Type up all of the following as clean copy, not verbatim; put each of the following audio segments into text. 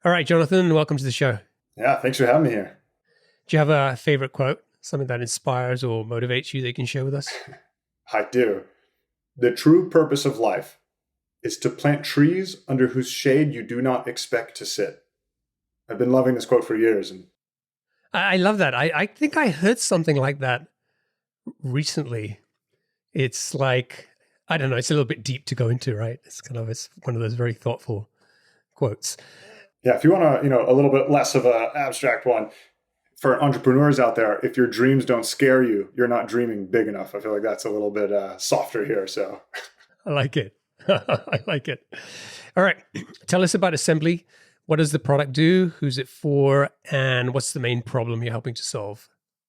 All right, Jonathan, welcome to the show. Yeah, thanks for having me here. Do you have a favorite quote, something that inspires or motivates you that you can share with us? I do. The true purpose of life is to plant trees under whose shade you do not expect to sit. I've been loving this quote for years. And I love that. I think I heard something like that recently. It's like, I don't know, it's a little bit deep to go into, right? It's one of those very thoughtful quotes. yeah, if you want a little bit less of an abstract one, for entrepreneurs out there, if your dreams don't scare you, you're not dreaming big enough. I feel like that's a little bit softer here. So I like it. I like it. All right. Tell us about Assembly. What does the product do? Who's it for? And what's the main problem you're helping to solve?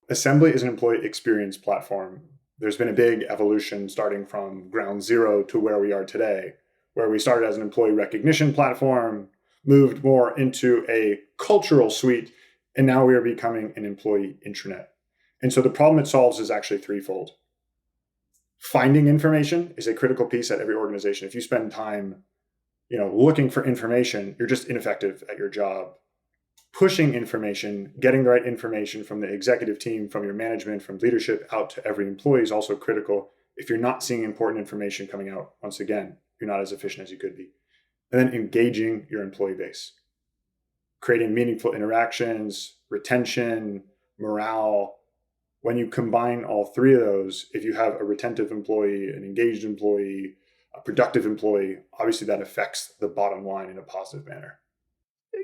Assembly is an employee experience platform. There's been a big evolution starting from ground zero to where we are today, where we started as an employee recognition platform, moved more into a cultural suite, and now we are becoming an employee intranet. And so the problem it solves is actually threefold. Finding information is a critical piece at every organization. If you spend time, looking for information, you're just ineffective at your job. Pushing information, getting the right information from the executive team, from your management, from leadership out to every employee is also critical. If you're not seeing important information coming out, once again, you're not as efficient as you could be. And then engaging your employee base, creating meaningful interactions, retention, morale. When you combine all three of those, if you have a retentive employee, an engaged employee, a productive employee, obviously that affects the bottom line in a positive manner.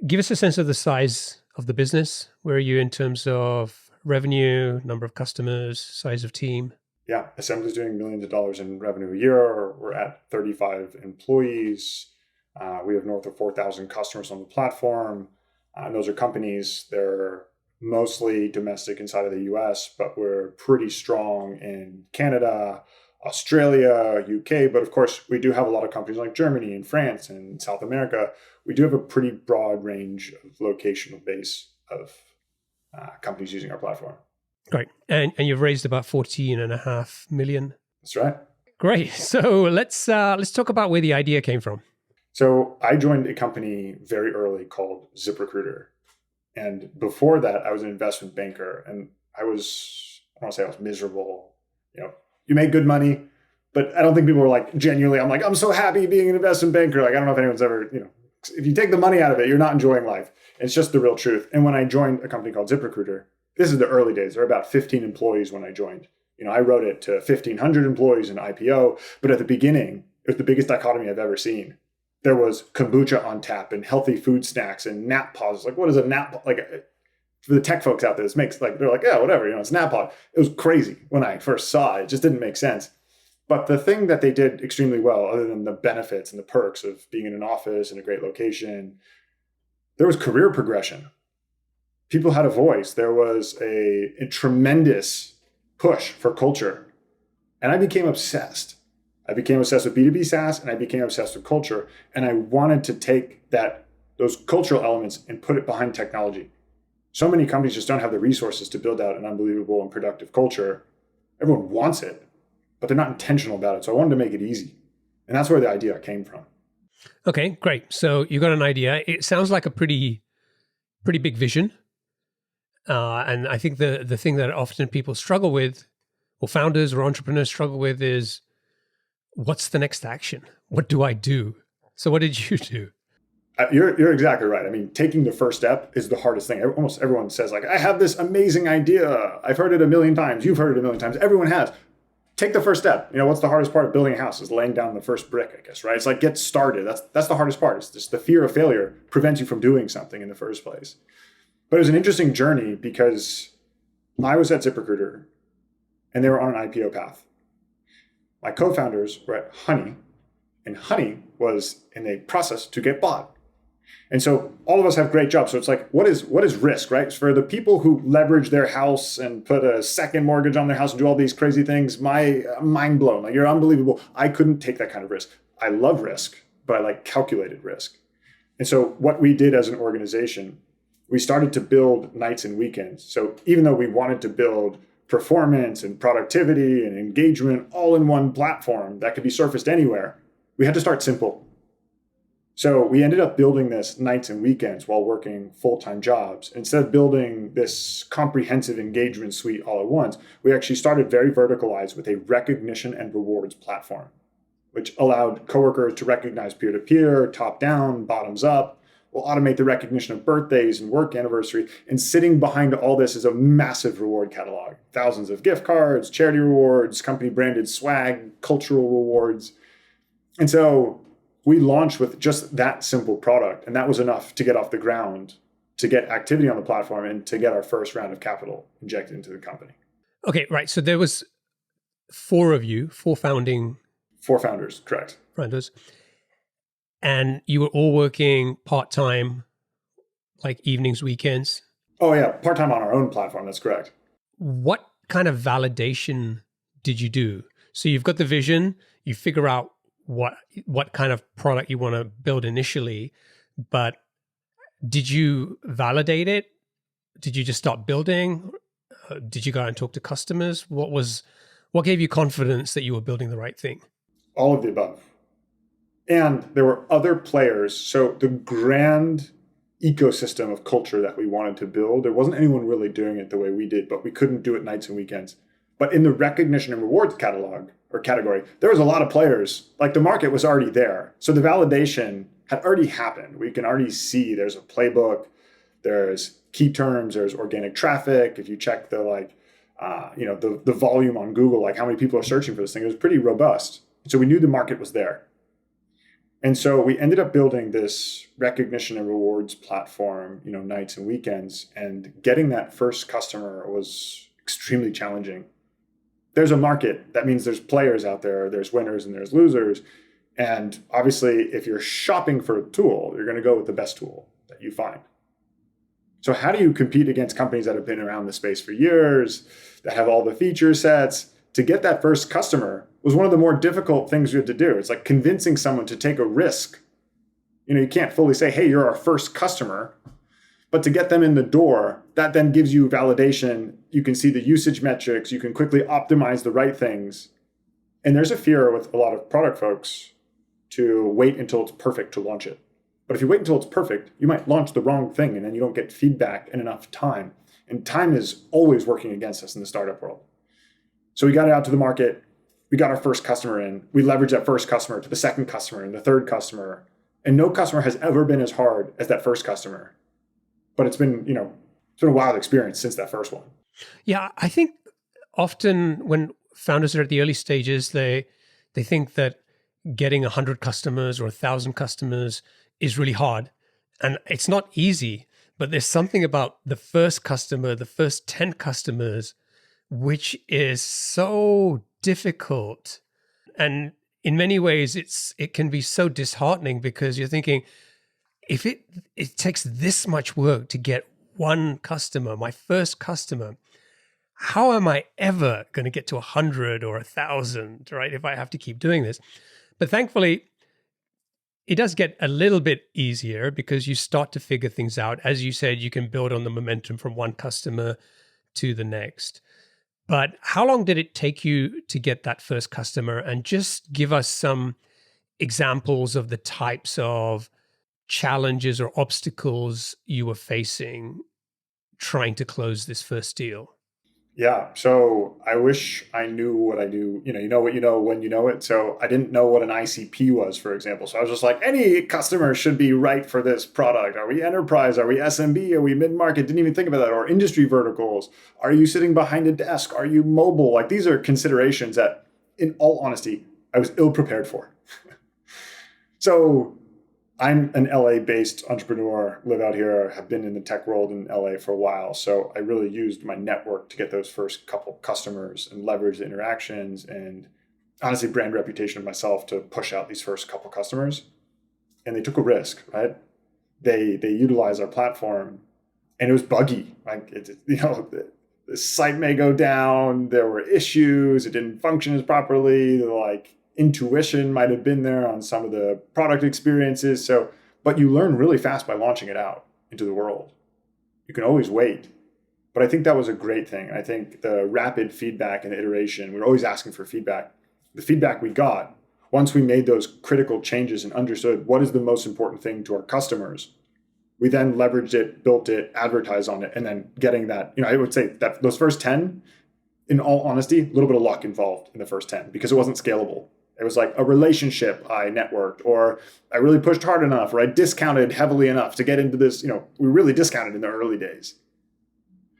Give us a sense of the size of the business. Where are you in terms of revenue, number of customers, size of team? Yeah, Assembly's doing millions of dollars in revenue a year. We're at 35 employees. We have north of 4,000 customers on the platform. And those are companies. They're mostly domestic inside of the US, but we're pretty strong in Canada, Australia, UK. But of course, we do have a lot of companies like Germany and France and South America. We do have a pretty broad range of locational base of companies using our platform. Great. And you've raised about 14.5 million. That's right. Great. So let's talk about where the idea came from. So I joined a company very early called ZipRecruiter. And before that, I was an investment banker. And I don't want to say I was miserable. You make good money, but I don't think people were like genuinely, I'm so happy being an investment banker. Like, I don't know if anyone's ever, if you take the money out of it, you're not enjoying life. It's just the real truth. And when I joined a company called ZipRecruiter, this is the early days. There were about 15 employees when I joined. I wrote it to 1,500 employees in IPO. But at the beginning, it was the biggest dichotomy I've ever seen. There was kombucha on tap and healthy food snacks and nap pods. Like, what is a nap pod? Like, for the tech folks out there, they're like, yeah, whatever, it's nap pod. It was crazy when I first saw it. It just didn't make sense. But the thing that they did extremely well, other than the benefits and the perks of being in an office in a great location, there was career progression. People had a voice. There was a tremendous push for culture. And I became obsessed. I became obsessed with B2B SaaS, and I became obsessed with culture. And I wanted to take those cultural elements and put it behind technology. So many companies just don't have the resources to build out an unbelievable and productive culture. Everyone wants it, but they're not intentional about it. So I wanted to make it easy. And that's where the idea came from. Okay, great. So you got an idea. It sounds like a pretty big vision. And I think the thing that often people struggle with, or founders or entrepreneurs struggle with, is what's the next action? What do I do? So what did you do? You're exactly right. I mean, taking the first step is the hardest thing. Almost everyone says, like, I have this amazing idea. I've heard it a million times. You've heard it a million times. Everyone has. Take the first step. What's the hardest part of building a house is laying down the first brick, I guess, right? It's like, get started. That's the hardest part. It's just the fear of failure prevents you from doing something in the first place. But it was an interesting journey because I was at ZipRecruiter and they were on an IPO path. My co-founders were at Honey, and Honey was in a process to get bought. And so all of us have great jobs. So it's like, what is risk, right? For the people who leverage their house and put a second mortgage on their house and do all these crazy things, mind blown. Like, you're unbelievable. I couldn't take that kind of risk. I love risk, but I like calculated risk. And so what we did as an organization, we started to build nights and weekends. So even though we wanted to build performance and productivity and engagement all in one platform that could be surfaced anywhere, we had to start simple. So we ended up building this nights and weekends while working full-time jobs. Instead of building this comprehensive engagement suite all at once, we actually started very verticalized with a recognition and rewards platform, which allowed coworkers to recognize peer-to-peer, top-down, bottoms-up. We'll automate the recognition of birthdays and work anniversary. And sitting behind all this is a massive reward catalog. Thousands of gift cards, charity rewards, company-branded swag, cultural rewards. And so we launched with just that simple product. And that was enough to get off the ground, to get activity on the platform, and to get our first round of capital injected into the company. Okay, right. So there was four of you, four founders, correct. Founders. And you were all working part-time, like evenings, weekends? Oh yeah, part-time on our own platform, that's correct. What kind of validation did you do? So you've got the vision, you figure out what kind of product you want to build initially, but did you validate it? Did you just start building? Did you go out and talk to customers? What gave you confidence that you were building the right thing? All of the above. And there were other players. So the grand ecosystem of culture that we wanted to build, there wasn't anyone really doing it the way we did, but we couldn't do it nights and weekends. But in the recognition and rewards category, there was a lot of players. Like the market was already there. So the validation had already happened. We can already see there's a playbook, there's key terms, there's organic traffic. If you check the the volume on Google, like how many people are searching for this thing, it was pretty robust. So we knew the market was there. And so we ended up building this recognition and rewards platform, nights and weekends, and getting that first customer was extremely challenging. There's a market. That means there's players out there, there's winners and there's losers. And obviously, if you're shopping for a tool, you're going to go with the best tool that you find. So how do you compete against companies that have been around the space for years, that have all the feature sets? To get that first customer was one of the more difficult things we had to do. It's like convincing someone to take a risk. You can't fully say, hey, you're our first customer. But to get them in the door, that then gives you validation. You can see the usage metrics. You can quickly optimize the right things. And there's a fear with a lot of product folks to wait until it's perfect to launch it. But if you wait until it's perfect, you might launch the wrong thing and then you don't get feedback in enough time. And time is always working against us in the startup world. So we got it out to the market. We got our first customer in. We leveraged that first customer to the second customer and the third customer. And no customer has ever been as hard as that first customer. But it's been a wild experience since that first one. Yeah, I think often when founders are at the early stages, they think that getting 100 customers or 1,000 customers is really hard. And it's not easy, but there's something about the first customer, the first 10 customers, which is so difficult. And in many ways, it can be so disheartening because you're thinking, if it takes this much work to get one customer, my first customer, how am I ever going to get to 100 or 1,000, right? If I have to keep doing this. But thankfully, it does get a little bit easier because you start to figure things out. As you said, you can build on the momentum from one customer to the next. But how long did it take you to get that first customer? And just give us some examples of the types of challenges or obstacles you were facing trying to close this first deal. Yeah. So I wish I knew what I knew. You know what you know when you know it. So I didn't know what an ICP was, for example. So I was just like, any customer should be right for this product. Are we enterprise? Are we SMB? Are we mid-market? Didn't even think about that. Or industry verticals. Are you sitting behind a desk? Are you mobile? Like these are considerations that, in all honesty, I was ill prepared for. So I'm an LA-based entrepreneur, live out here, have been in the tech world in LA for a while. So I really used my network to get those first couple customers and leverage the interactions and honestly brand reputation of myself to push out these first couple customers. And they took a risk, right? They utilized our platform and it was buggy. Like, the site may go down. There were issues. It didn't function as properly. Intuition might have been there on some of the product experiences. But you learn really fast by launching it out into the world. You can always wait. But I think that was a great thing. I think the rapid feedback and the iteration, we were always asking for feedback. The feedback we got once we made those critical changes and understood what is the most important thing to our customers, we then leveraged it, built it, advertised on it, and then getting that, I would say that those first 10, in all honesty, a little bit of luck involved in the first 10 because it wasn't scalable. It was like a relationship I networked, or I really pushed hard enough, or I discounted heavily enough to get into this. We really discounted in the early days.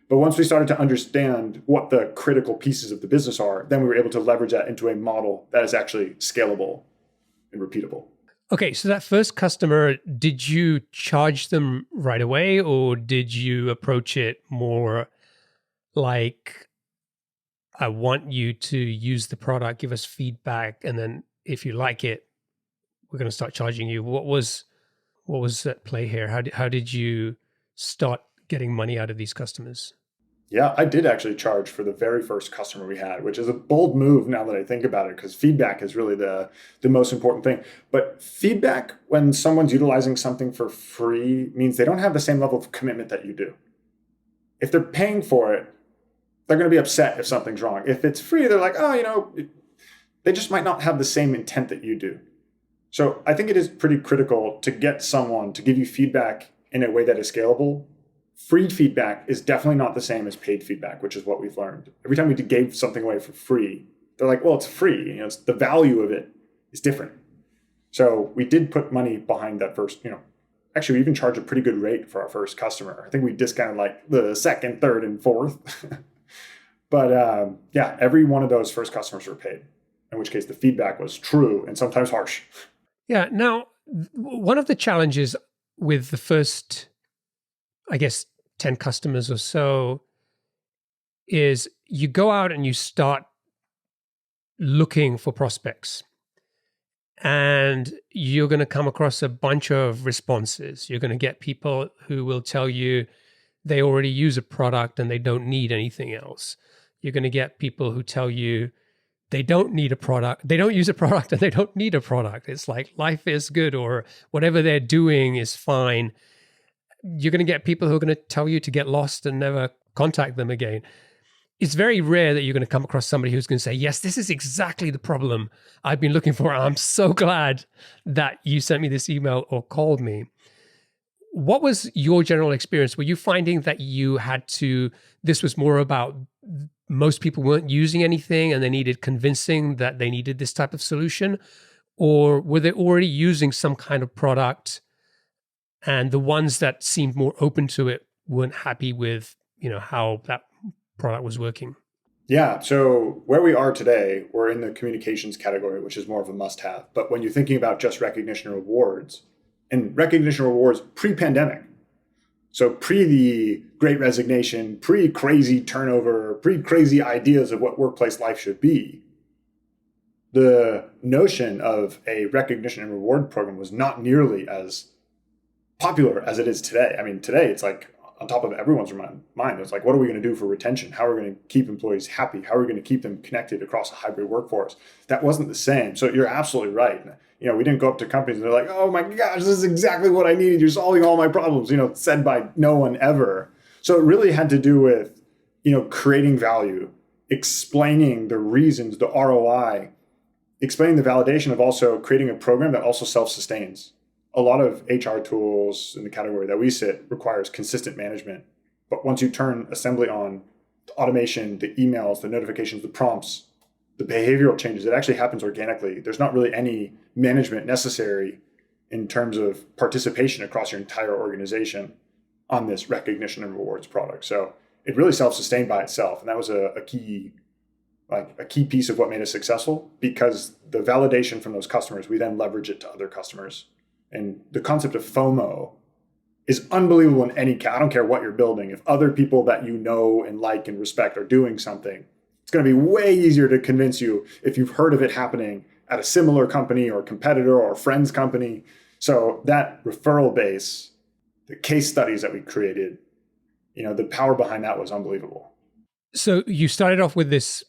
But once we started to understand what the critical pieces of the business are, then we were able to leverage that into a model that is actually scalable and repeatable. Okay, so that first customer, did you charge them right away, or did you approach it more like, I want you to use the product, give us feedback, and then if you like it, we're going to start charging you? What was at play here? How did you start getting money out of these customers? Yeah, I did actually charge for the very first customer we had, which is a bold move now that I think about it, because feedback is really the most important thing. But feedback, when someone's utilizing something for free, means they don't have the same level of commitment that you do. If they're paying for it, they're going to be upset if something's wrong. If it's free, they're like, they just might not have the same intent that you do. So I think it is pretty critical to get someone to give you feedback in a way that is scalable. Free feedback is definitely not the same as paid feedback, which is what we've learned. Every time we gave something away for free, they're like, well, it's free. It's the value of it is different. So we did put money behind that first, actually, we even charged a pretty good rate for our first customer. I think we discounted like the second, third, and fourth. But every one of those first customers were paid, in which case the feedback was true and sometimes harsh. Yeah. Now, one of the challenges with the first, I guess, 10 customers or so is you go out and you start looking for prospects, and you're going to come across a bunch of responses. You're going to get people who will tell you they already use a product and they don't need anything else. You're going to get people who tell you they don't need a product, they don't use a product, and they don't need a product. It's like life is good, or whatever they're doing is fine. You're going to get people who are going to tell you to get lost and never contact them again. It's very rare that you're going to come across somebody who's going to say, yes, this is exactly the problem I've been looking for. I'm so glad that you sent me this email or called me. What was your general experience? Were you finding that this was more about most people weren't using anything and they needed convincing that they needed this type of solution? Or were they already using some kind of product, and the ones that seemed more open to it weren't happy with, how that product was working? Yeah. So where we are today, we're in the communications category, which is more of a must-have. But when you're thinking about just recognition and rewards pre-pandemic, so pre the Great Resignation, pre-crazy turnover, pre-crazy ideas of what workplace life should be, the notion of a recognition and reward program was not nearly as popular as it is today. I mean, today it's like on top of everyone's mind. It's like, what are we going to do for retention? How are we going to keep employees happy? How are we going to keep them connected across a hybrid workforce? That wasn't the same. So you're absolutely right. We didn't go up to companies and they're like, oh my gosh, this is exactly what I needed. You're solving all my problems, said by no one ever. So it really had to do with, creating value, explaining the reasons, the ROI, explaining the validation of also creating a program that also self-sustains. A lot of HR tools in the category that we sit requires consistent management. But once you turn assembly on, the automation, the emails, the notifications, the prompts, the behavioral changes, it actually happens organically. There's not really any management necessary in terms of participation across your entire organization on this recognition and rewards product. So it really self-sustained by itself. And that was a key piece of what made us successful, because the validation from those customers, we then leverage it to other customers. And the concept of FOMO is unbelievable in any case. I don't care what you're building. If other people that you know and like and respect are doing something, it's going to be way easier to convince you if you've heard of it happening at a similar company or competitor or friend's company. So that referral base, the case studies that we created, the power behind that was unbelievable. So you started off with this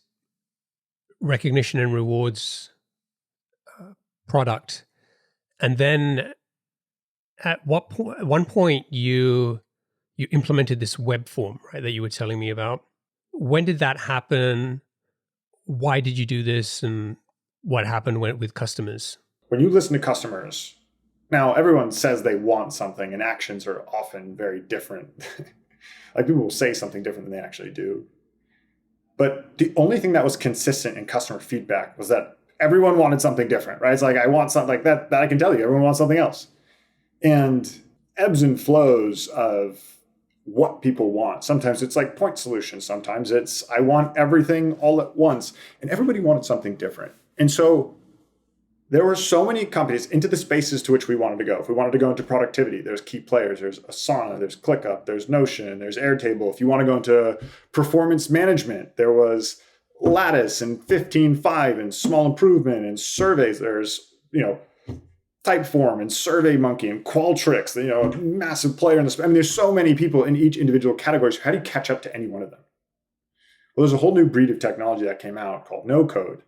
recognition and rewards product. And then at one point you implemented this web form, right, that you were telling me about. When did that happen? Why did you do this? And what happened with customers? When you listen to customers, now everyone says they want something, and actions are often very different. Like people will say something different than they actually do. But the only thing that was consistent in customer feedback was that everyone wanted something different, right? It's like, I want something like that I can tell you. Everyone wants something else. And ebbs and flows of what people want. Sometimes it's like point solutions. Sometimes it's, I want everything all at once. And everybody wanted something different. And so there were so many companies into the spaces to which we wanted to go. If we wanted to go into productivity, there's key players. There's Asana, there's ClickUp, there's Notion, there's Airtable. If you want to go into performance management, there was Lattice and 15.5 and Small Improvement and surveys. There's, Typeform and SurveyMonkey and Qualtrics, a massive player in this. I mean, there's so many people in each individual category. So how do you catch up to any one of them? Well, there's a whole new breed of technology that came out called no code,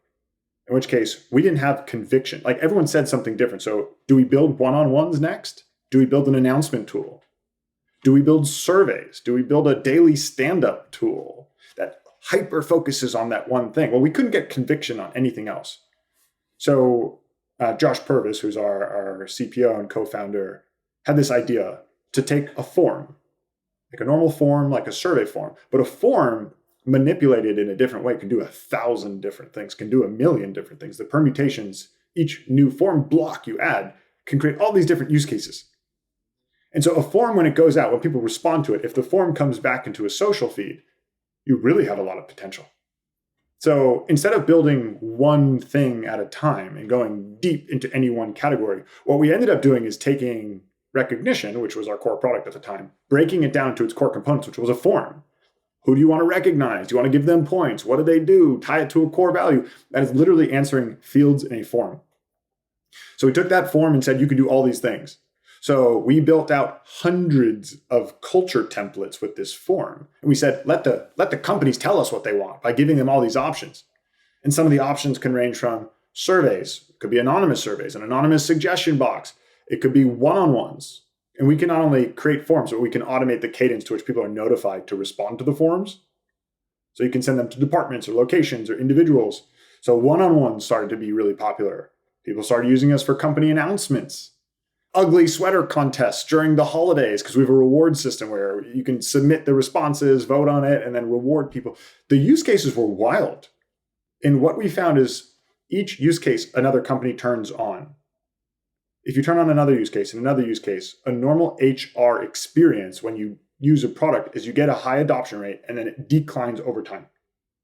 in which case we didn't have conviction. Like everyone said something different. So do we build one-on-ones next? Do we build an announcement tool? Do we build surveys? Do we build a daily stand-up tool that hyper focuses on that one thing? Well, we couldn't get conviction on anything else. So Josh Purvis, who's our CPO and co-founder, had this idea to take a form, like a normal form, like a survey form, but a form manipulated in a different way can do 1,000 different things, can do 1,000,000 different things. The permutations, each new form block you add can create all these different use cases. And so a form, when it goes out, when people respond to it, if the form comes back into a social feed, you really have a lot of potential. So instead of building one thing at a time and going deep into any one category, what we ended up doing is taking recognition, which was our core product at the time, breaking it down to its core components, which was a form. Who do you want to recognize? Do you want to give them points? What do they do? Tie it to a core value. That is literally answering fields in a form. So we took that form and said, you can do all these things. So we built out hundreds of culture templates with this form. And we said, let the companies tell us what they want by giving them all these options. And some of the options can range from surveys. It could be anonymous surveys, an anonymous suggestion box. It could be one-on-ones. And we can not only create forms, but we can automate the cadence to which people are notified to respond to the forms. So you can send them to departments or locations or individuals. So one-on-ones started to be really popular. People started using us for company announcements. Ugly sweater contests during the holidays, because we have a reward system where you can submit the responses, vote on it, and then reward people. The use cases were wild. And what we found is each use case another company turns on. If you turn on another use case and another use case, a normal HR experience when you use a product is you get a high adoption rate and then it declines over time.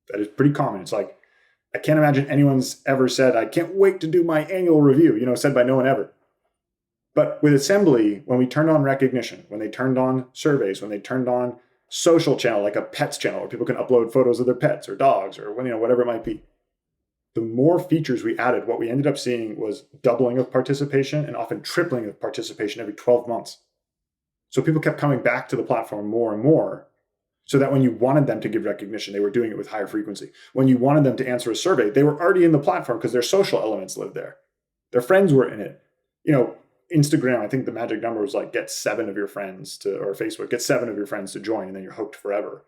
That is pretty common. It's like, I can't imagine anyone's ever said, I can't wait to do my annual review, said by no one ever. But with Assembly, when we turned on recognition, when they turned on surveys, when they turned on social channel, like a pets channel where people can upload photos of their pets or dogs or whatever it might be, the more features we added, what we ended up seeing was doubling of participation and often tripling of participation every 12 months. So people kept coming back to the platform more and more, so that when you wanted them to give recognition, they were doing it with higher frequency. When you wanted them to answer a survey, they were already in the platform because their social elements lived there. Their friends were in it. Instagram, I think the magic number was like get 7 of your friends or Facebook, get 7 of your friends to join, and then you're hooked forever.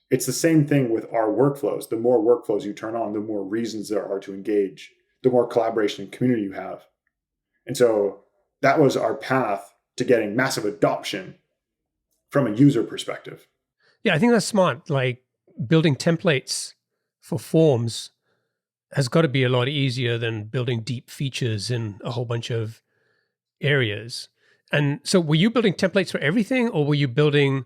It's the same thing with our workflows. The more workflows you turn on, the more reasons there are to engage, the more collaboration and community you have. And so that was our path to getting massive adoption from a user perspective. Yeah, I think that's smart. Like building templates for forms has got to be a lot easier than building deep features in a whole bunch of areas. And so were you building templates for everything, or were you building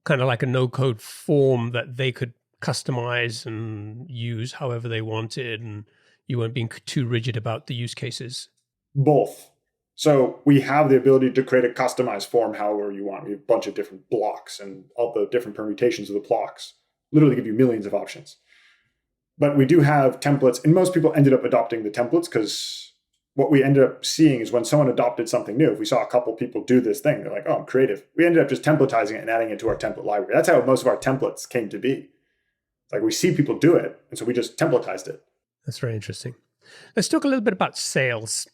kind of like a no-code form that they could customize and use however they wanted, and you weren't being too rigid about the use cases? Both. So we have the ability to create a customized form however you want. We have a bunch of different blocks, and all the different permutations of the blocks literally give you millions of options. But we do have templates, and most people ended up adopting the templates because what we ended up seeing is when someone adopted something new, if we saw a couple people do this thing, they're like, oh, I'm creative. We ended up just templatizing it and adding it to our template library. That's how most of our templates came to be. Like we see people do it, and so we just templatized it. That's very interesting. Let's talk a little bit about sales.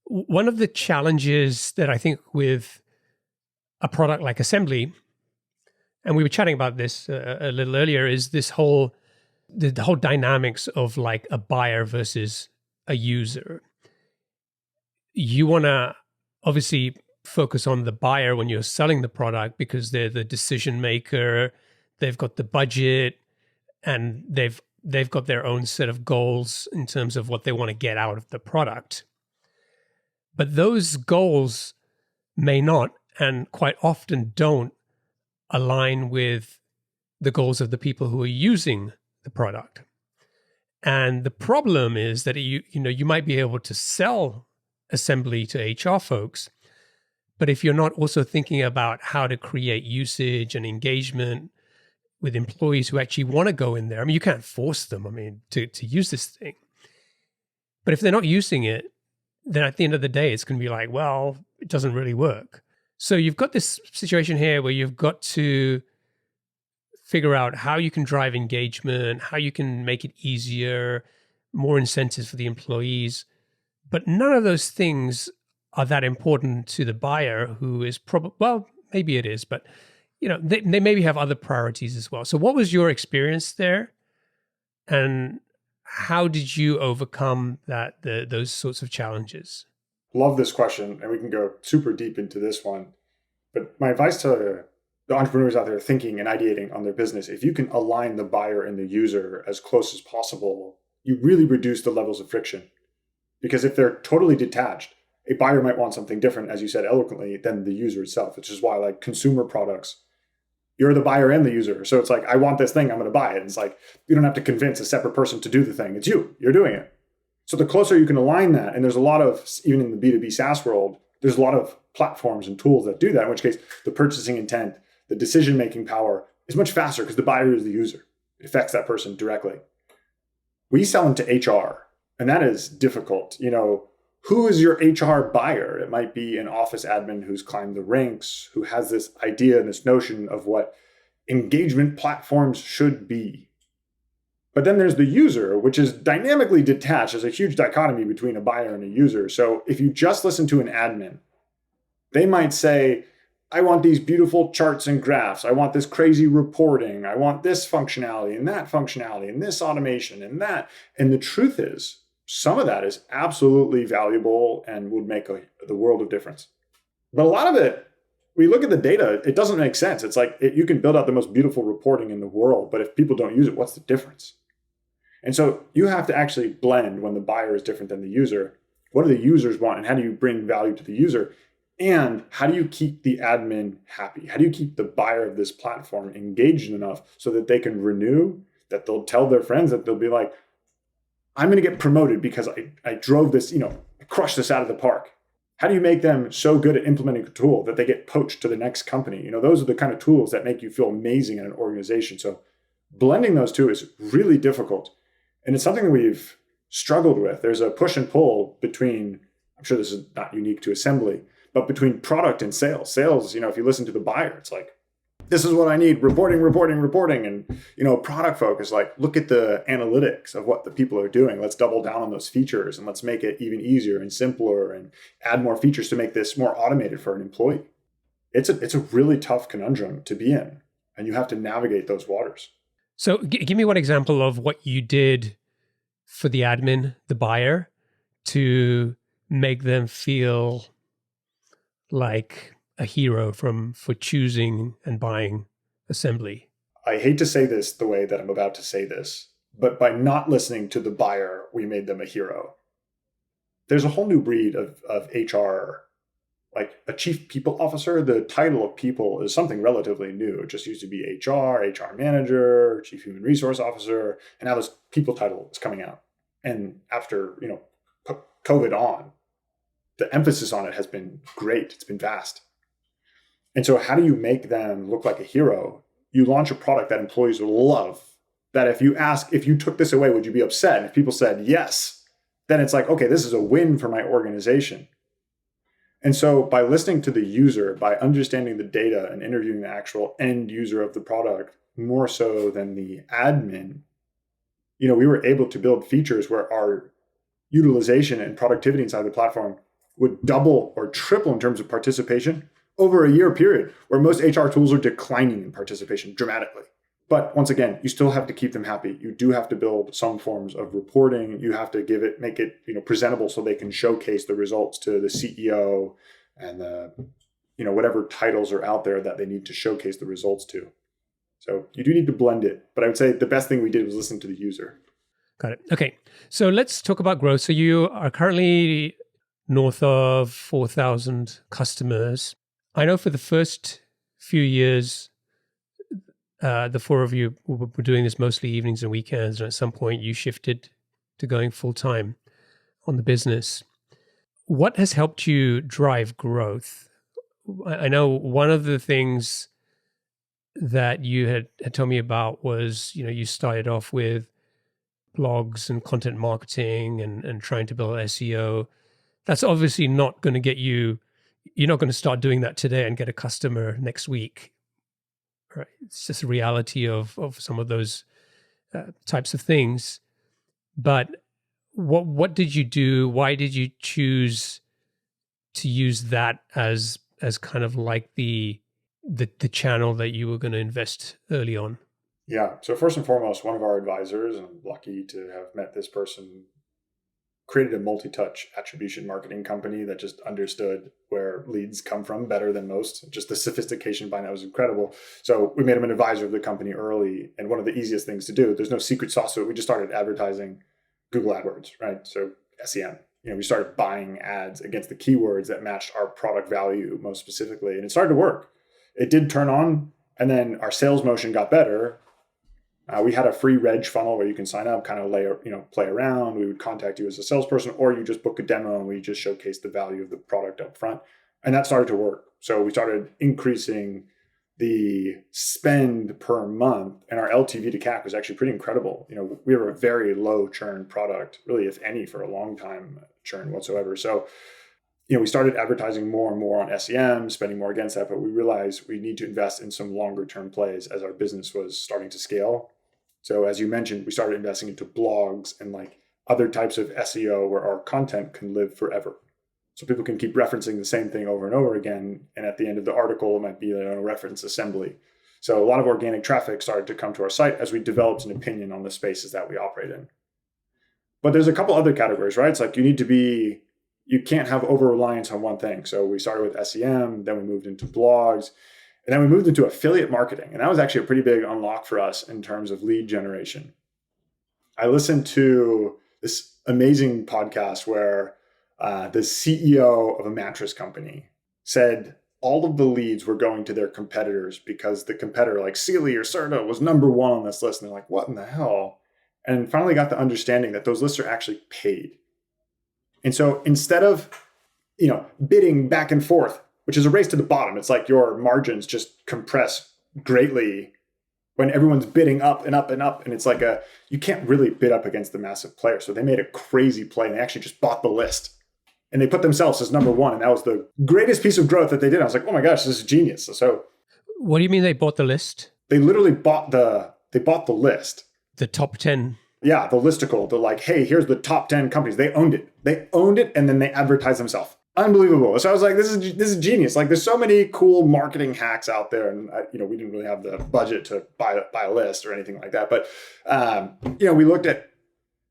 One of the challenges that I think with a product like Assembly, and we were chatting about this a little earlier, is the whole dynamics of like a buyer versus a user, you want to obviously focus on the buyer when you're selling the product because they're the decision maker, they've got the budget, and they've got their own set of goals in terms of what they want to get out of the product. But those goals may not, and quite often don't, align with the goals of the people who are using the product. And the problem is that you might be able to sell assembly to HR folks, but if you're not also thinking about how to create usage and engagement with employees who actually want to go in there, I mean, you can't force them, to use this thing. But if they're not using it, then at the end of the day, it's going to be like, well, it doesn't really work. So you've got this situation here where you've got to figure out how you can drive engagement, how you can make it easier, more incentives for the employees. But none of those things are that important to the buyer who is probably, well, maybe it is, but they maybe have other priorities as well. So what was your experience there? And how did you overcome those sorts of challenges? Love this question, and we can go super deep into this one. But my advice to the entrepreneurs out there thinking and ideating on their business, if you can align the buyer and the user as close as possible, you really reduce the levels of friction. Because if they're totally detached, a buyer might want something different, as you said eloquently, than the user itself, which is why like consumer products, you're the buyer and the user. So it's like, I want this thing, I'm going to buy it. And it's like, you don't have to convince a separate person to do the thing. It's you're doing it. So the closer you can align that, and there's a lot of, even in the B2B SaaS world, there's a lot of platforms and tools that do that, in which case the purchasing intent, the decision-making power is much faster because the buyer is the user. It affects that person directly. We sell into HR, and that is difficult. Who is your HR buyer? It might be an office admin who's climbed the ranks, who has this idea and this notion of what engagement platforms should be. But then there's the user, which is dynamically detached. There's a huge dichotomy between a buyer and a user. So if you just listen to an admin, they might say, I want these beautiful charts and graphs. I want this crazy reporting. I want this functionality and that functionality and this automation and that. And the truth is, some of that is absolutely valuable and would make the world of difference. But a lot of it, we look at the data, it doesn't make sense. It's like you can build out the most beautiful reporting in the world, but if people don't use it, what's the difference? And so you have to actually blend when the buyer is different than the user. What do the users want, and how do you bring value to the user? And how do you keep the admin happy? How do you keep the buyer of this platform engaged enough so that they can renew, that they'll tell their friends, that they'll be like, I'm going to get promoted because I drove this, crushed this out of the park. How do you make them so good at implementing a tool that they get poached to the next company? Those are the kind of tools that make you feel amazing in an organization. So blending those two is really difficult. And it's something that we've struggled with. There's a push and pull between, I'm sure this is not unique to assembly, but between product and sales. Sales, if you listen to the buyer, it's like, this is what I need, reporting. And, product focus, like, look at the analytics of what the people are doing. Let's double down on those features and let's make it even easier and simpler and add more features to make this more automated for an employee. It's a really tough conundrum to be in, and you have to navigate those waters. So give me one example of what you did for the admin, the buyer, to make them feel like a hero for choosing and buying assembly. I hate to say this the way that I'm about to say this, but by not listening to the buyer, we made them a hero. There's a whole new breed of HR, like a chief people officer. The title of people is something relatively new. It just used to be HR manager, chief human resource officer, and now this people title is coming out. And after, COVID on, the emphasis on it has been great. It's been vast. And so how do you make them look like a hero? You launch a product that employees will love, that if you ask, if you took this away, would you be upset? And if people said yes, then it's like, okay, this is a win for my organization. And so by listening to the user, by understanding the data and interviewing the actual end user of the product, more so than the admin, we were able to build features where our utilization and productivity inside the platform would double or triple in terms of participation over a year period, where most HR tools are declining in participation dramatically. But once again, you still have to keep them happy. You do have to build some forms of reporting. You have to make it, presentable so they can showcase the results to the CEO and whatever titles are out there that they need to showcase the results to. So you do need to blend it. But I would say the best thing we did was listen to the user. Got it. Okay. So let's talk about growth. So you are currently north of 4,000 customers. I know for the first few years, the four of you were doing this mostly evenings and weekends, and at some point you shifted to going full-time on the business. What has helped you drive growth? I know one of the things that you had told me about was, you started off with blogs and content marketing and trying to build SEO. That's obviously not going to get you're not going to start doing that today and get a customer next week. Right? It's just a reality of some of those types of things. But what did you do? Why did you choose to use that as kind of like the channel that you were going to invest early on? Yeah. So first and foremost, one of our advisors, and I'm lucky to have met this person, created a multi-touch attribution marketing company that just understood where leads come from better than most. Just the sophistication behind that was incredible. So we made him an advisor of the company early. And one of the easiest things to do, there's no secret sauce to it. We just started advertising Google AdWords, right? So SEM. We started buying ads against the keywords that matched our product value most specifically. And it started to work. It did turn on. And then our sales motion got better. We had a free reg funnel where you can sign up, kind of play around. We would contact you as a salesperson, or you just book a demo and we just showcase the value of the product up front. And that started to work. So we started increasing the spend per month, and our LTV to CAC was actually pretty incredible. We were a very low churn product, really, if any, for a long time churn whatsoever. So, we started advertising more and more on SEM, spending more against that, but we realized we need to invest in some longer term plays as our business was starting to scale. So as you mentioned, we started investing into blogs and like other types of SEO where our content can live forever. So people can keep referencing the same thing over and over again. And at the end of the article, it might be a reference assembly. So a lot of organic traffic started to come to our site as we developed an opinion on the spaces that we operate in. But there's a couple other categories, right? It's like you can't have over-reliance on one thing. So we started with SEM, then we moved into blogs, and then we moved into affiliate marketing. And that was actually a pretty big unlock for us in terms of lead generation. I listened to this amazing podcast where the CEO of a mattress company said all of the leads were going to their competitors because the competitor, like Sealy or Serta, was number one on this list. And they're like, what in the hell? And finally got the understanding that those lists are actually paid. And so instead of, bidding back and forth, which is a race to the bottom, it's like your margins just compress greatly when everyone's bidding up and up and up. And it's like you can't really bid up against the massive player. So they made a crazy play and they actually just bought the list and they put themselves as number one. And that was the greatest piece of growth that they did. I was like, oh my gosh, this is genius. So what do you mean they bought the list? They literally bought the list. The top 10. Yeah, the listicle. They're like, hey, here's the top 10 companies. They owned it. And then they advertised themselves. Unbelievable. So I was like, this is genius. Like there's so many cool marketing hacks out there. And, we didn't really have the budget to buy a list or anything like that. But, we looked at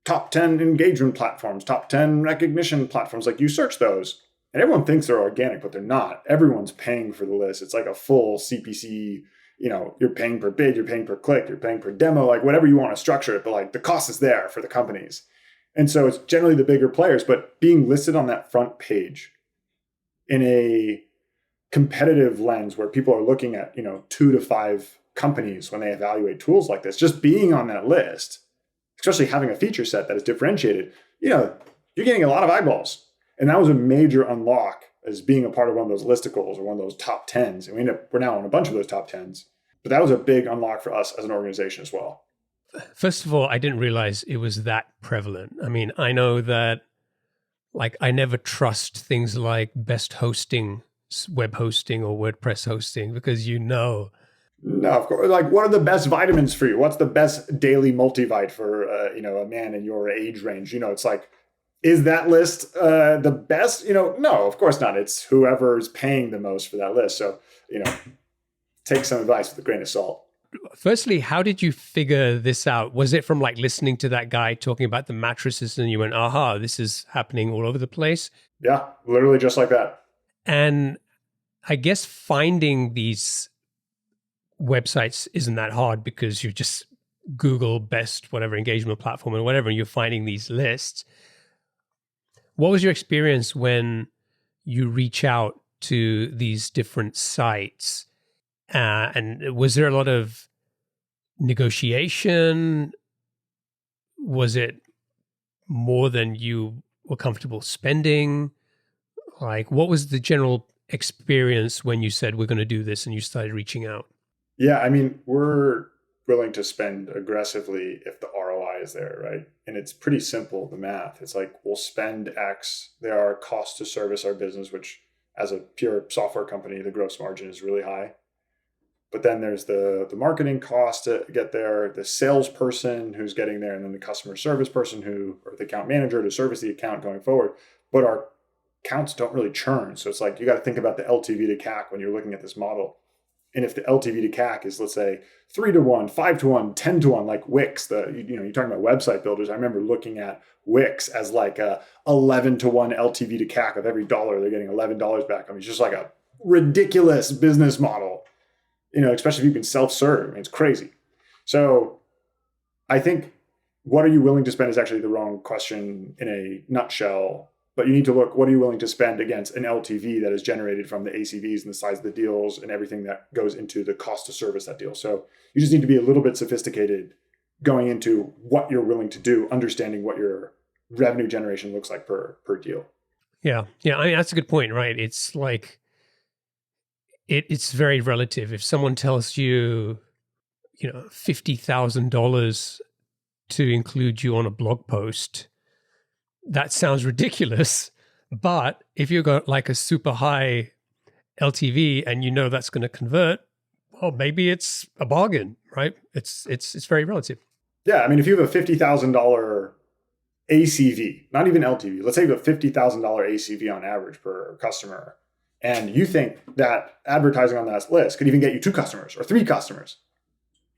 top 10 engagement platforms, top 10 recognition platforms. Like you search those and everyone thinks they're organic, but they're not. Everyone's paying for the list. It's like a full CPC. You're paying per bid, you're paying per click, you're paying per demo, like whatever you want to structure it. But like the cost is there for the companies. And so it's generally the bigger players, but being listed on that front page in a competitive lens where people are looking at, 2 to 5 companies when they evaluate tools like this, just being on that list, especially having a feature set that is differentiated, you're getting a lot of eyeballs. And that was a major unlock as being a part of one of those listicles or one of those top 10s. And we're now on a bunch of those top 10s. But that was a big unlock for us as an organization as well. First of all, I didn't realize it was that prevalent. I mean, I know that I never trust things like best hosting, web hosting or WordPress hosting because No, of course. Like, what are the best vitamins for you? What's the best daily multivite for, a man in your age range? It's like, is that list the best? No, of course not. It's whoever's paying the most for that list. So, take some advice with a grain of salt. firstly, how did you figure this out? Was it from like listening to that guy talking about the mattresses and you went, aha, this is happening all over the place? Yeah, literally just like that. And I guess finding these websites isn't that hard because you just Google best whatever engagement platform or whatever, and you're finding these lists. What was your experience when you reach out to these different sites? And was there a lot of negotiation? Was it more than you were comfortable spending? Like, what was the general experience when you said we're going to do this and you started reaching out? Yeah, I mean, we're willing to spend aggressively if the ROI is there, right? And it's pretty simple, the math. It's like we'll spend X. There are costs to service our business, which as a pure software company, the gross margin is really high. But then there's the marketing cost to get there, the salesperson who's getting there, and then the customer service person or the account manager to service the account going forward. But our accounts don't really churn. So it's like you got to think about the LTV to CAC when you're looking at this model. And if the LTV to CAC is, let's say, 3-to-1, 5-to-1, 10-to-1, like Wix, you're talking about website builders. I remember looking at Wix as like a 11-to-1 LTV to CAC. Of every dollar, they're getting $11 back. I mean, it's just like a ridiculous business model, especially if you can self-serve. I mean, it's crazy. So I think what are you willing to spend is actually the wrong question in a nutshell. But you need to look, what are you willing to spend against an LTV that is generated from the ACVs and the size of the deals and everything that goes into the cost to service that deal. So you just need to be a little bit sophisticated going into what you're willing to do, understanding what your revenue generation looks like per deal. Yeah. Yeah. I mean, that's a good point, right? It's like, it's very relative. If someone tells you, $50,000 to include you on a blog post, that sounds ridiculous. But if you've got like a super high LTV and that's going to convert, well, maybe it's a bargain, right? It's very relative. Yeah. I mean, if you have a $50,000 ACV, not even LTV, let's say you have a $50,000 ACV on average per customer, and you think that advertising on that list could even get you 2 customers or 3 customers.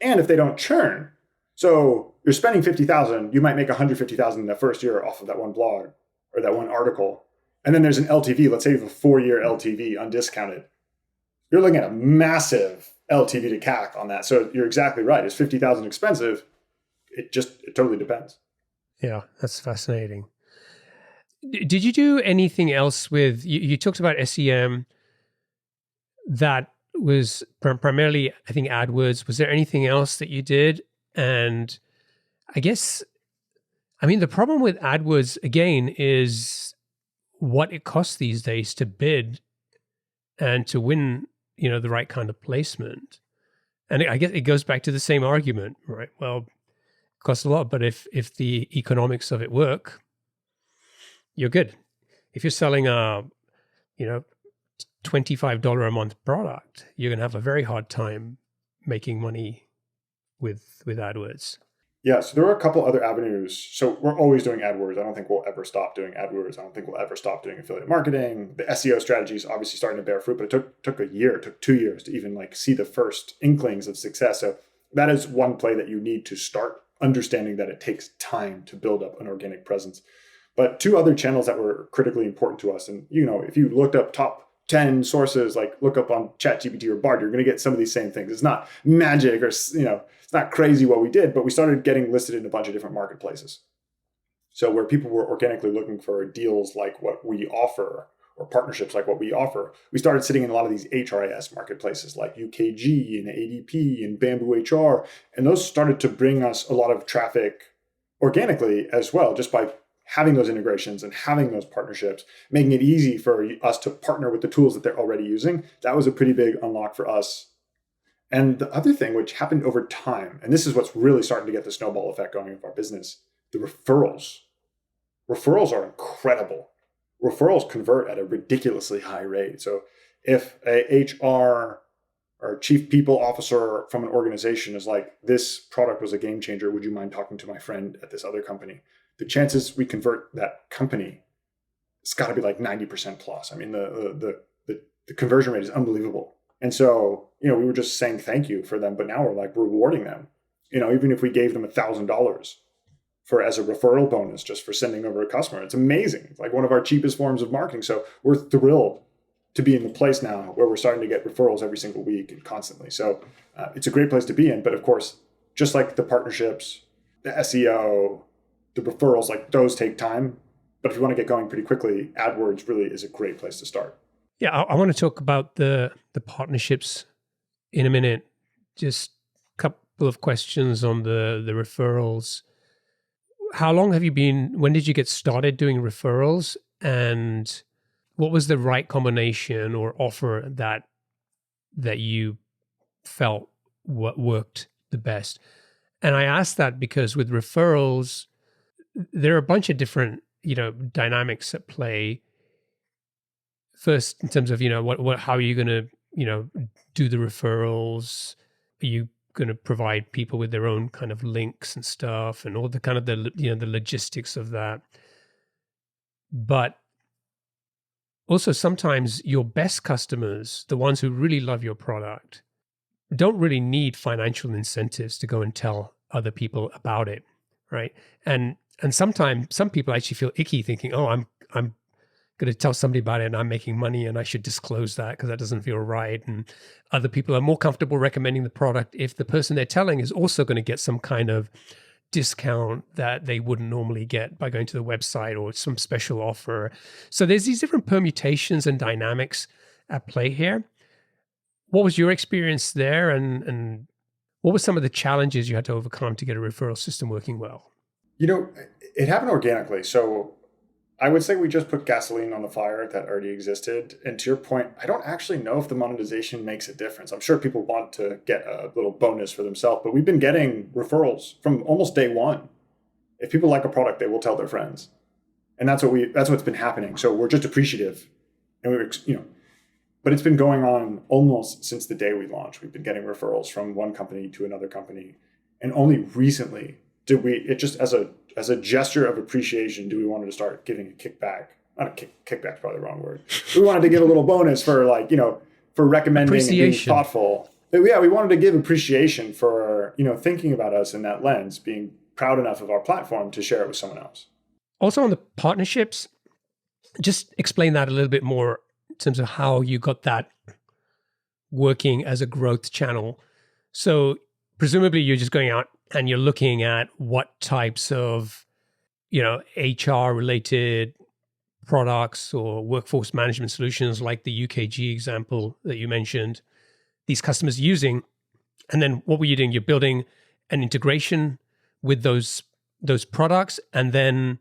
And if they don't churn, so you're spending $50,000, you might make $150,000 in the first year off of that one blog or that one article. And then there's an LTV, let's say you have a 4-year LTV undiscounted. You're looking at a massive LTV to CAC on that. So you're exactly right. Is $50,000 expensive? It totally depends. Yeah, that's fascinating. Did you do anything else with, you talked about SEM that was primarily, I think, AdWords. Was there anything else that you did? And I guess, the problem with AdWords, again, is what it costs these days to bid and to win, the right kind of placement. And I guess it goes back to the same argument, right? Well, it costs a lot, but if the economics of it work, you're good. If you're selling a, $25 a month product, you're going to have a very hard time making money with AdWords. Yeah, so there are a couple other avenues. So we're always doing AdWords. I don't think we'll ever stop doing AdWords. I don't think we'll ever stop doing affiliate marketing. The SEO strategy is obviously starting to bear fruit, but it took a year, it took 2 years to even see the first inklings of success. So that is one play that you need to start understanding that it takes time to build up an organic presence. But 2 other channels that were critically important to us, and if you looked up top 10 sources, like look up on ChatGPT or Bard, you're going to get some of these same things. It's not magic or, it's not crazy what we did, but we started getting listed in a bunch of different marketplaces. So where people were organically looking for deals like what we offer or partnerships like what we offer, we started sitting in a lot of these HRIS marketplaces like UKG and ADP and Bamboo HR. And those started to bring us a lot of traffic organically as well, just by having those integrations and having those partnerships, making it easy for us to partner with the tools that they're already using. That was a pretty big unlock for us. And the other thing, which happened over time, and this is what's really starting to get the snowball effect going in our business, the referrals. Referrals are incredible. Referrals convert at a ridiculously high rate. So if a HR or chief people officer from an organization is like, this product was a game changer, would you mind talking to my friend at this other company? The chances we convert that company, it's got to be like 90% plus. I mean, the conversion rate is unbelievable. And so, we were just saying thank you for them, but now we're like rewarding them. Even if we gave them $1,000 for as a referral bonus just for sending over a customer, it's amazing. It's like one of our cheapest forms of marketing. So we're thrilled to be in the place now where we're starting to get referrals every single week and constantly. So it's a great place to be in. But of course, just like the partnerships, the SEO, the referrals, like those take time. But if you want to get going pretty quickly, AdWords really is a great place to start. Yeah, I want to talk about the partnerships in a minute. Just a couple of questions on the referrals. How long have you been, when did you get started doing referrals? And what was the right combination or offer that you felt what worked the best? And I asked that because with referrals, there are a bunch of different, dynamics at play. First, in terms of, how are you going to, do the referrals? Are you going to provide people with their own kind of links and stuff and all the kind of the logistics of that? But also sometimes your best customers, the ones who really love your product, don't really need financial incentives to go and tell other people about it, right? And sometimes some people actually feel icky thinking, oh, I'm going to tell somebody about it and I'm making money and I should disclose that because that doesn't feel right. And other people are more comfortable recommending the product if the person they're telling is also going to get some kind of discount that they wouldn't normally get by going to the website or some special offer. So there's these different permutations and dynamics at play here. What was your experience there, and what were some of the challenges you had to overcome to get a referral system working well? It happened organically. So I would say we just put gasoline on the fire that already existed. And to your point, I don't actually know if the monetization makes a difference. I'm sure people want to get a little bonus for themselves, but we've been getting referrals from almost day one. If people like a product, they will tell their friends. And that's what's been happening. So we're just appreciative. And but it's been going on almost since the day we launched. We've been getting referrals from one company to another company. And only recently did it just as a gesture of appreciation, do we wanted to start giving a kickback? Not a kickback's probably the wrong word. We wanted to give a little bonus for for recommending and being thoughtful. But yeah, we wanted to give appreciation for, thinking about us in that lens, being proud enough of our platform to share it with someone else. Also on the partnerships, just explain that a little bit more in terms of how you got that working as a growth channel. So presumably you're just going out and you're looking at what types of, HR related products or workforce management solutions like the UKG example that you mentioned, these customers using. And then what were you doing? You're building an integration with those products and then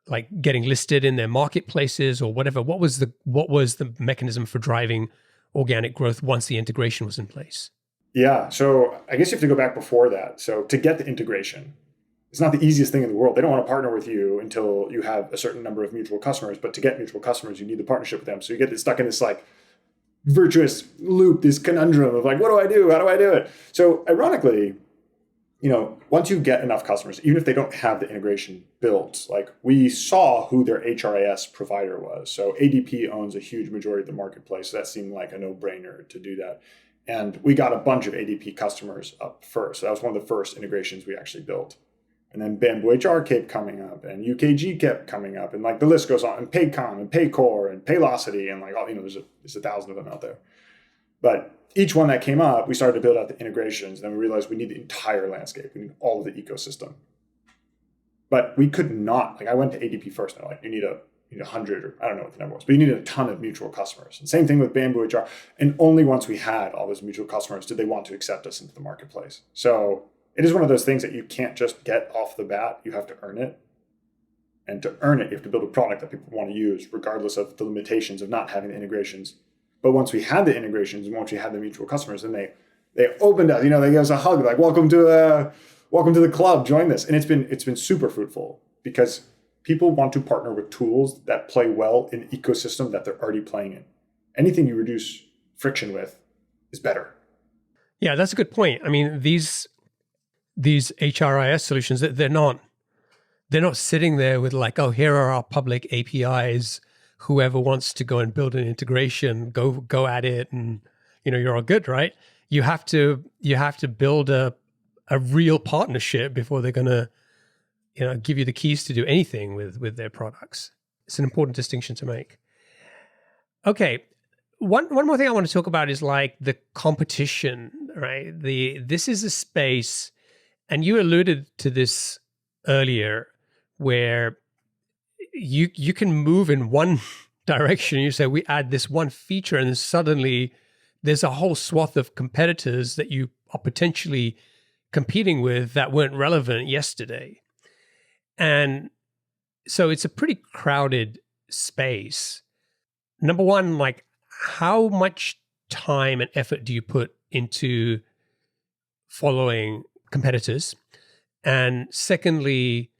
like getting listed in their marketplaces or whatever. What was the mechanism for driving organic growth once the integration was in place? Yeah. So I guess you have to go back before that. So to get the integration, it's not the easiest thing in the world. They don't want to partner with you until you have a certain number of mutual customers. But to get mutual customers, you need the partnership with them. So you get stuck in this like virtuous loop, this conundrum of like, what do I do? How do I do it? So ironically, once you get enough customers, even if they don't have the integration built, like we saw who their HRIS provider was. So ADP owns a huge majority of the marketplace. So that seemed like a no-brainer to do that. And we got a bunch of ADP customers up first. So that was one of the first integrations we actually built. And then Bamboo HR kept coming up and UKG kept coming up and like the list goes on, and Paycom and Paycor and Paylocity and like, there's 1,000 of them out there. But each one that came up, we started to build out the integrations. Then we realized we need the entire landscape. We need all of the ecosystem. But we could not, like I went to ADP first and they're like, you need 100 or I don't know what the number was, but you needed a ton of mutual customers. And same thing with Bamboo HR. And only once we had all those mutual customers did they want to accept us into the marketplace. So it is one of those things that you can't just get off the bat. You have to earn it. And to earn it, you have to build a product that people want to use, regardless of the limitations of not having the integrations. But once we had the integrations and once we had the mutual customers, then they opened us, they gave us a hug, like welcome to the club, join this. And it's been super fruitful because people want to partner with tools that play well in the ecosystem that they're already playing in. Anything you reduce friction with is better. Yeah, that's a good point. I mean, these HRIS solutions, they're not sitting there with like, oh, here are our public APIs. Whoever wants to go and build an integration, go at it. And, you're all good, right? You have to build a real partnership before they're going to give you the keys to do anything with their products. It's an important distinction to make. Okay, one more thing I want to talk about is like the competition, right? This is a space, and you alluded to this earlier, where you can move in one direction. You say we add this one feature, and then suddenly there's a whole swath of competitors that you are potentially competing with that weren't relevant yesterday. And so it's a pretty crowded space. Number one, like, how much time and effort do you put into following competitors? And secondly,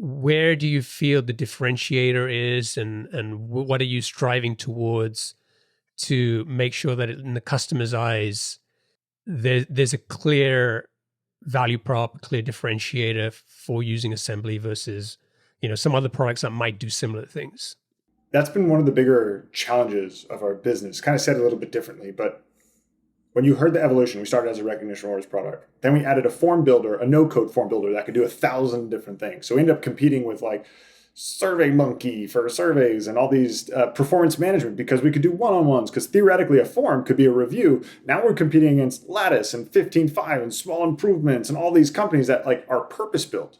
where do you feel the differentiator is, and what are you striving towards to make sure that in the customer's eyes, there's a clear value prop, a clear differentiator for using Assembly versus, some other products that might do similar things? That's been one of the bigger challenges of our business. Kind of said a little bit differently, but when you heard the evolution, we started as a recognition rewards product. Then we added a form builder, a no-code form builder that could do 1,000 different things. So we ended up competing with like SurveyMonkey for surveys and all these performance management because we could do one-on-ones, because theoretically a form could be a review. Now we're competing against Lattice and 15.5 and Small Improvements and all these companies that like are purpose-built.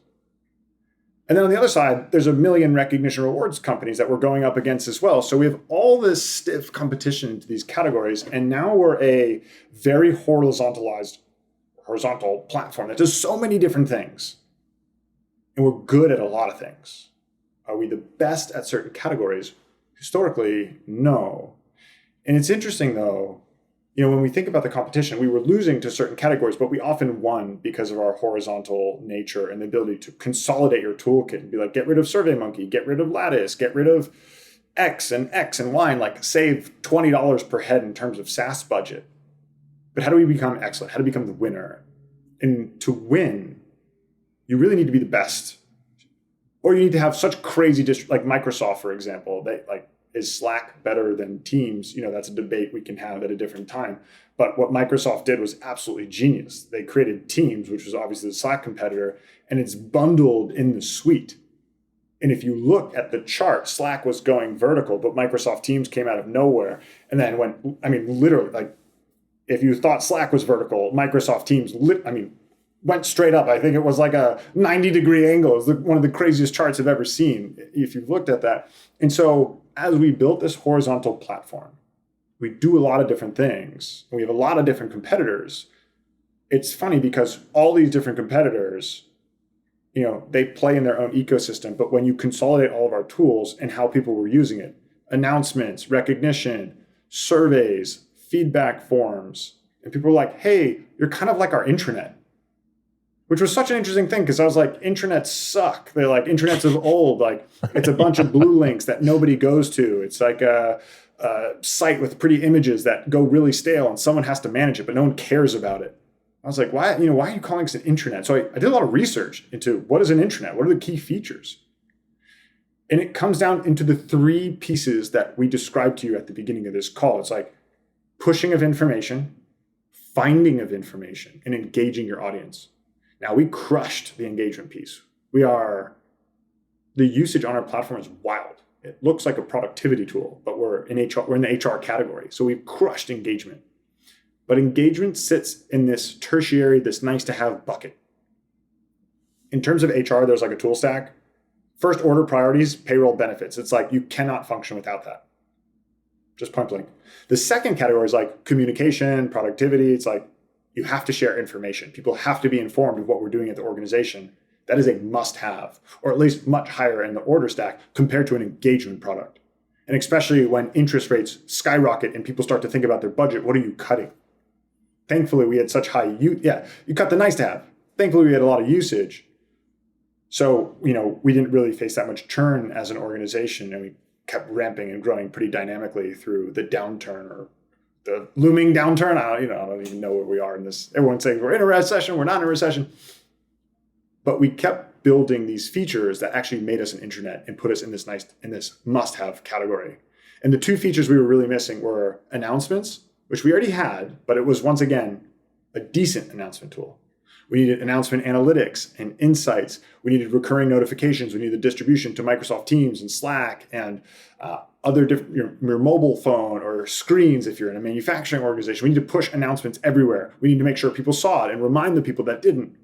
And then on the other side, there's a million recognition rewards companies that we're going up against as well. So we have all this stiff competition into these categories. And now we're a very horizontal platform that does so many different things. And we're good at a lot of things. Are we the best at certain categories? Historically, no. And it's interesting though, when we think about the competition, we were losing to certain categories, but we often won because of our horizontal nature and the ability to consolidate your toolkit and be like, get rid of SurveyMonkey, get rid of Lattice, get rid of X and Y, and like save $20 per head in terms of SaaS budget. But how do we become excellent? How do we become the winner? And to win, you really need to be the best. Or you need to have such crazy like Microsoft, for example, that like, is Slack better than Teams? That's a debate we can have at a different time. But what Microsoft did was absolutely genius. They created Teams, which was obviously the Slack competitor, and it's bundled in the suite. And if you look at the chart, Slack was going vertical, but Microsoft Teams came out of nowhere and then literally, like, if you thought Slack was vertical, Microsoft Teams, went straight up. I think it was like a 90-degree angle. It was one of the craziest charts I've ever seen, if you've looked at that. And so as we built this horizontal platform, we do a lot of different things. And we have a lot of different competitors. It's funny because all these different competitors, they play in their own ecosystem. But when you consolidate all of our tools and how people were using it, announcements, recognition, surveys, feedback forms, and people were like, hey, you're kind of like our intranet. Which was such an interesting thing because I was like, intranets suck. They're like, intranets of old. Like, it's a bunch of blue links that nobody goes to. It's like a site with pretty images that go really stale and someone has to manage it, but no one cares about it. I was like, why are you calling this an intranet? So I did a lot of research into what is an intranet? What are the key features? And it comes down into the three pieces that we described to you at the beginning of this call. It's like pushing of information, finding of information, and engaging your audience. Now, we crushed the engagement piece. The usage on our platform is wild. It looks like a productivity tool, but we're in the HR category. So we've crushed engagement. But engagement sits in this tertiary, this nice to have bucket. In terms of HR, there's like a tool stack. First order priorities, payroll, benefits. It's like you cannot function without that. Just point blank. The second category is like communication, productivity. It's like, you have to share information. People have to be informed of what we're doing at the organization. That is a must-have, or at least much higher in the order stack compared to an engagement product. And especially when interest rates skyrocket and people start to think about their budget, what are you cutting? Thankfully, we had such high you cut the nice-to-have. Thankfully, we had a lot of usage. So, we didn't really face that much churn as an organization, and we kept ramping and growing pretty dynamically through the downturn or the looming downturn. I don't even know where we are in this. Everyone's saying we're in a recession, we're not in a recession. But we kept building these features that actually made us an intranet and put us in this must-have category. And the two features we were really missing were announcements, which we already had, but it was once again a decent announcement tool. We needed announcement analytics and insights. We needed recurring notifications. We needed distribution to Microsoft Teams and Slack and other different, your mobile phone or screens if you're in a manufacturing organization. We need to push announcements everywhere. We need to make sure people saw it and remind the people that didn't.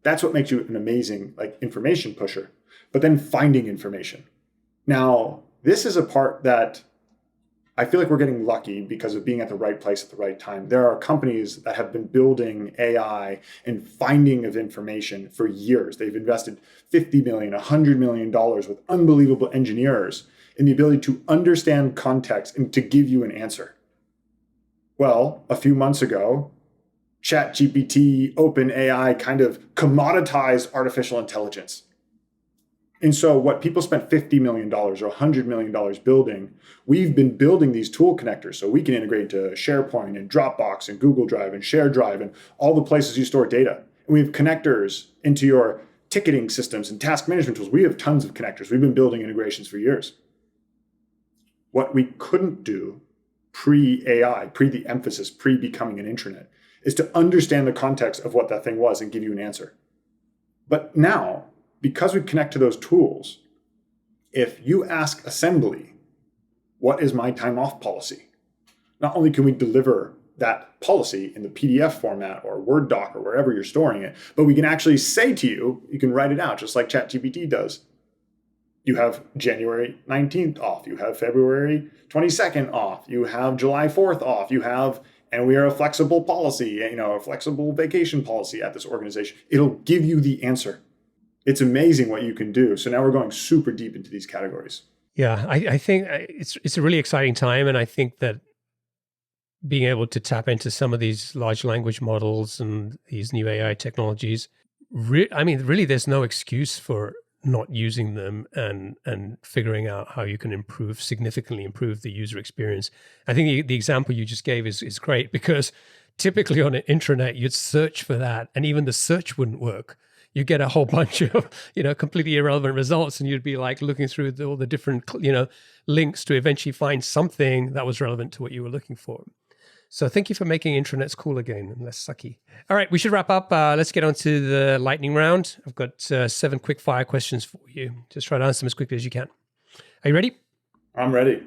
That's what makes you an amazing information pusher. But then finding information. Now, this is a part that I feel like we're getting lucky because of being at the right place at the right time. There are companies that have been building AI and finding of information for years. They've invested $50 million, $100 million with unbelievable engineers in the ability to understand context and to give you an answer. Well, a few months ago, ChatGPT, OpenAI kind of commoditized artificial intelligence. And so what people spent $50 million or $100 million building, we've been building these tool connectors so we can integrate to SharePoint and Dropbox and Google Drive and ShareDrive and all the places you store data. And we have connectors into your ticketing systems and task management tools. We have tons of connectors. We've been building integrations for years. What we couldn't do pre-AI, pre the emphasis, pre-becoming an intranet, is to understand the context of what that thing was and give you an answer. But now, because we connect to those tools, if you ask assembly, what is my time off policy? Not only can we deliver that policy in the PDF format or Word doc or wherever you're storing it, but we can actually say to you, you can write it out just like ChatGPT does. You have January 19th off. You have February 22nd off. You have July 4th off. And we are a flexible policy, a flexible vacation policy at this organization. It'll give you the answer. It's amazing what you can do. So now we're going super deep into these categories. Yeah, I think it's a really exciting time. And I think that being able to tap into some of these large language models and these new AI technologies, really, there's no excuse for not using them and figuring out how you can significantly improve the user experience. I think the example you just gave is great because typically on an intranet, you'd search for that and even the search wouldn't work. You get a whole bunch of, completely irrelevant results and you'd be like looking through all the different, links to eventually find something that was relevant to what you were looking for. So thank you for making intranets cool again and less sucky. All right, we should wrap up. Let's get on to the lightning round. I've got 7 quick fire questions for you. Just try to answer them as quickly as you can. Are you ready? I'm ready.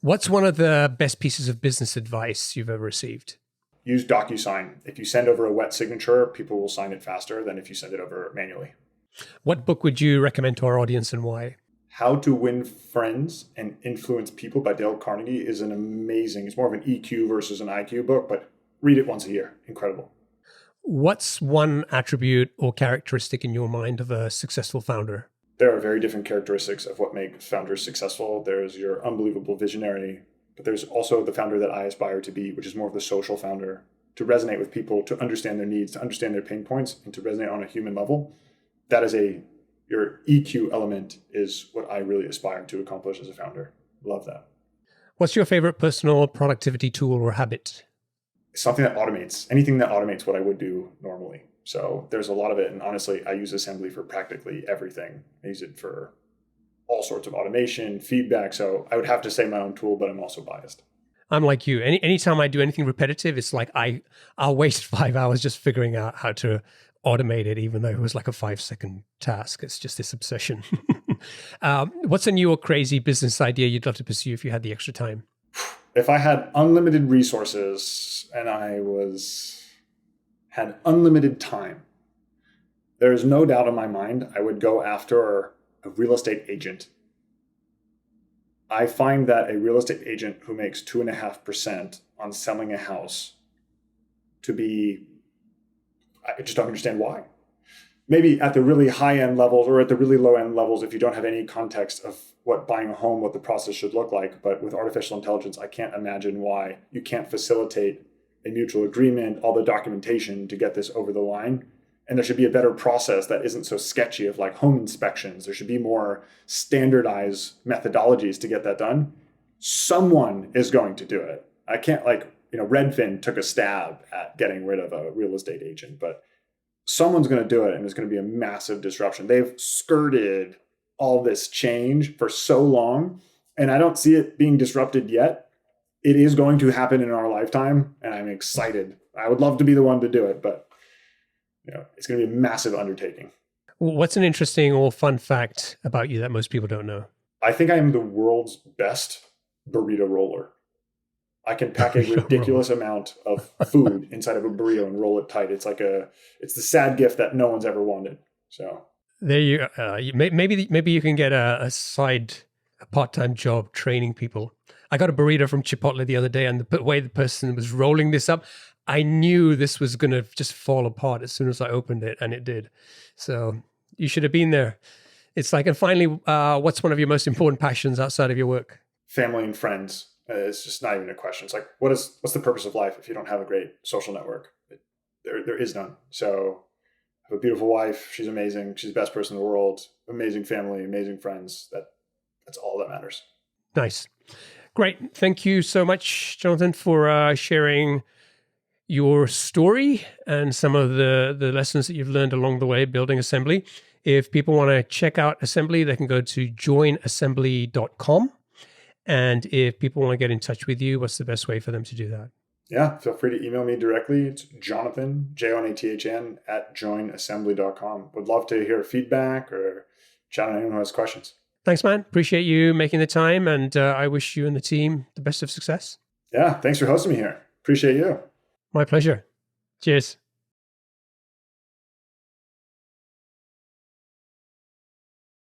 What's one of the best pieces of business advice you've ever received? Use DocuSign. If you send over a wet signature, people will sign it faster than if you send it over manually. What book would you recommend to our audience and why? How to Win Friends and Influence People by Dale Carnegie is it's more of an EQ versus an IQ book, but read it once a year. Incredible. What's one attribute or characteristic in your mind of a successful founder? There are very different characteristics of what makes founders successful. There's your unbelievable visionary, but there's also the founder that I aspire to be, which is more of the social founder, to resonate with people, to understand their needs, to understand their pain points, and to resonate on a human level. That is your EQ element is what I really aspire to accomplish as a founder. Love that. What's your favorite personal productivity tool or habit? Something that automates, anything that automates what I would do normally. So there's a lot of it. And honestly, I use assembly for practically everything. I use it for all sorts of automation, feedback. So I would have to say my own tool, but I'm also biased. I'm like you. Anytime I do anything repetitive, it's like I'll waste 5 hours just figuring out how to automate it, even though it was like a 5-second task. It's just this obsession. What's a new or crazy business idea you'd love to pursue if you had the extra time? If I had unlimited resources and had unlimited time, there is no doubt in my mind I would go after a real estate agent. I find that a real estate agent who makes 2.5% on selling a house I just don't understand why. Maybe at the really high end levels or at the really low end levels, if you don't have any context of what buying a home, what the process should look like. But with artificial intelligence, I can't imagine why you can't facilitate a mutual agreement, all the documentation to get this over the line. And there should be a better process that isn't so sketchy of like home inspections. There should be more standardized methodologies to get that done. Someone is going to do it. I can't Redfin took a stab at getting rid of a real estate agent, but someone's going to do it and it's going to be a massive disruption. They've skirted all this change for so long and I don't see it being disrupted yet. it is going to happen in our lifetime, and I'm excited. I would love to be the one to do it, but it's going to be a massive undertaking. What's an interesting or fun fact about you that most people don't know? I think I am the world's best burrito roller. I can pack a ridiculous amount of food inside of a burrito and roll it tight. It's the sad gift that no one's ever wanted. So there you maybe you can get a part-time job training people. I got a burrito from Chipotle the other day, and the way the person was rolling this up, I knew this was going to just fall apart as soon as I opened it, and it did. So you should have been there. It's like, and finally, what's one of your most important passions outside of your work? Family and friends. It's just not even a question. It's like, what's the purpose of life if you don't have a great social network? There is none. So I have a beautiful wife. She's amazing. She's the best person in the world. Amazing family, amazing friends. That's all that matters. Nice. Great. Thank you so much, Jonathan, for sharing your story and some of the lessons that you've learned along the way building Assembly. If people want to check out Assembly, they can go to joinassembly.com. And if people want to get in touch with you, what's the best way for them to do that? Yeah, feel free to email me directly. It's Jonathan, Jonathn, @joinassembly.com. Would love to hear feedback or chat on anyone who has questions. Thanks, man. Appreciate you making the time. And I wish you and the team the best of success. Yeah, thanks for hosting me here. Appreciate you. My pleasure. Cheers.